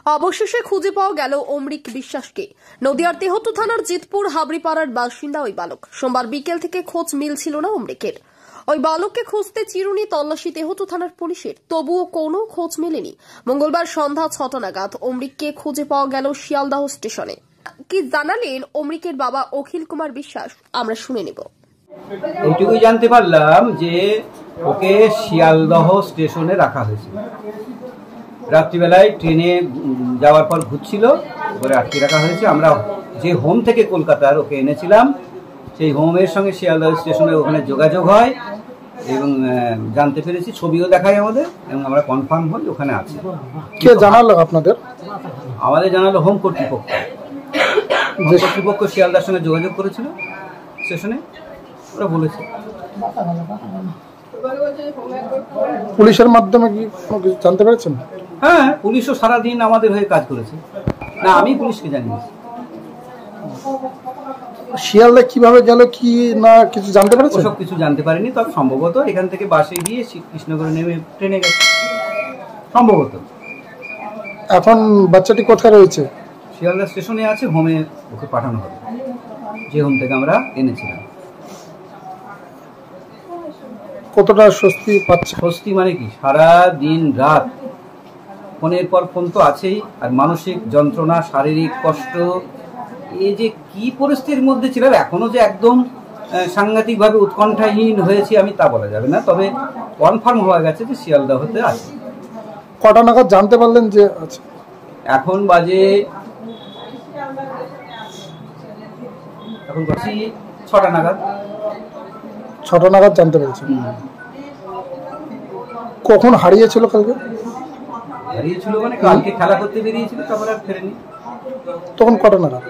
অবশেষে খুঁজে পাওয়া গেল অমৃক বিশ্বাসকে। নদিয়ার তেহট্ট থানার জিতপুর হাবড়িপাড়ার বাসিন্দা ওই বালক। সোমবার বিকেল থেকে খোঁজ মিলছিল না অমৃকের। ওই বালককে খুঁজতে চিরুনি তল্লাশি তেহট্ট থানার পুলিশের, তবুও কোনো খোঁজ মেলেনি। মঙ্গলবার সন্ধ্যা 6টা নাগাদ অমৃককে খুঁজে পাওয়া গেল শিয়ালদহ স্টেশনে। কি জানালেন অমৃকের বাবা অখিল কুমার বিশ্বাস, আমরা শুনে নেব। এইটুকুই জানতে পারলাম যে ওকে শিয়ালদহ স্টেশনে রাখা হয়েছে। রাত্রিবেলায় ট্রেনে যাওয়ার পর ঘুরছিল, ওপরে আটকে রাখা হয়েছে। আমরা যে হোম থেকে কলকাতার ওকে এনেছিলাম, সেই হোমের সঙ্গে শিয়ালদহ স্টেশনে ওখানে যোগাযোগ হয় এবং জানতে পেরেছি, ছবিও দেখায় আমাদের এবং আমরা কনফার্ম হই ওখানে আছে। কে জানালো আপনাদের? আমাদের জানালো হোম কর্তৃপক্ষ। যে কর্তৃপক্ষ শিয়ালদার সঙ্গে যোগাযোগ করেছিল স্টেশনে, ওরা বলেছে। পুলিশের মাধ্যমে কি জানতে পেরেছেন? হ্যাঁ, পুলিশও সারাদিন আমাদের হয়ে কাজ করেছে। না, আমি পুলিশকে জানিয়েছি। শিয়ালদা কিভাবে গেল কি না কিছু জানতে পেরেছেন? সব কিছু জানতে পারিনি, তবে সম্ভবত এখান থেকে বাসে গিয়ে কৃষ্ণনগরে নেমে ট্রেনে গেছে সম্ভবত। এখন বাচ্চাটি কোথায় রয়েছে? শিয়ালদা স্টেশনে আছে, হোমে ওকে পাঠানো হবে, যে হোম থেকে আমরা এনেছিলাম। কতটা স্বস্তি পাচ্ছে? স্বস্তি মানে কি, সারা দিন রাত ফোনের পর ফোন তো আছেই, আর মানসিক যন্ত্রণা, শারীরিক কষ্ট, এই যে কি পরিস্থিতির মধ্যে ছিল, এখনো যে একদম সাংঘাতিকভাবে উৎকণ্ঠাহীন হয়েছি আমি তা বলা যাবে না, তবে কনফার্ম হয়ে গেছে যে শিয়ালদাহতে আছে। কটা নাগাদ জানতে পারলেন যে আছে? এখন বাজে 6টা নাগাদ। 6টা নাগাদ জানতে পেরেছেন। কখন হারিয়েছিল? কালকে হারিয়েছিল মানে কালকে খেলা করতে বেরিয়েছিল, তারপর আর ফেরেনি। তখন কটা নাগাদ?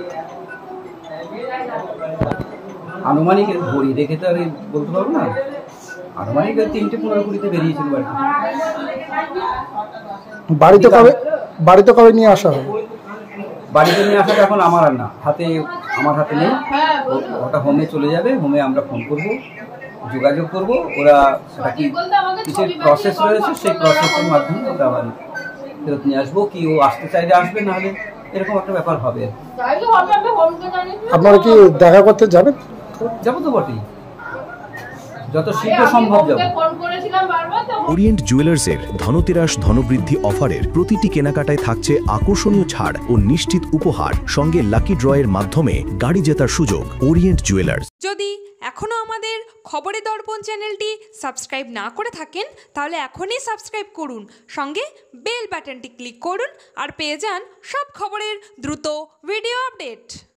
আনুমানিক ঘড়ি দেখে তো আমি বলতে পারবো না, আনুমানিক 3:15 বেরিয়েছিল বাড়িতে। বাড়িতে কবে নিয়ে আসা হবে? বাড়িতে নিয়ে আসাটা এখন আমার আর না, আমার হাতে নেই। ওটা হোমে চলে যাবে, হোমে আমরা ফোন করব, যোগাযোগ করব, ওরা সেটা কি কিসের প্রসেস রয়েছে সেই প্রসেসের মাধ্যমে ওটা আবার ফেরত নিয়ে আসবো। কি ও আসতে চাইলে আসবে, নাহলে এরকম একটা ব্যাপার হবে। আপনারা কি দেখা করতে যাবেন? যাবো তো বটেই, যত শীঘ্র সম্ভব যাবো। ওরিয়েন্ট জুয়েলার্সের ধনতেরাস ধনবৃদ্ধি অফারের প্রতিটি কেনাকাটায় থাকছে আকর্ষণীয় ছাড় ও নিশ্চিত উপহার, সঙ্গে লাকি ড্রয়ের মাধ্যমে গাড়ি জেতার সুযোগ। Orient jewellers. যদি এখনো আমাদের খবরে দর্পণ চ্যানেলটি সাবস্ক্রাইব না করে থাকেন, তাহলে এখনই সাবস্ক্রাইব করুন, সঙ্গে বেল বাটনটি ক্লিক করুন আর পেয়ে যান সব খবরের দ্রুত ভিডিও আপডেট।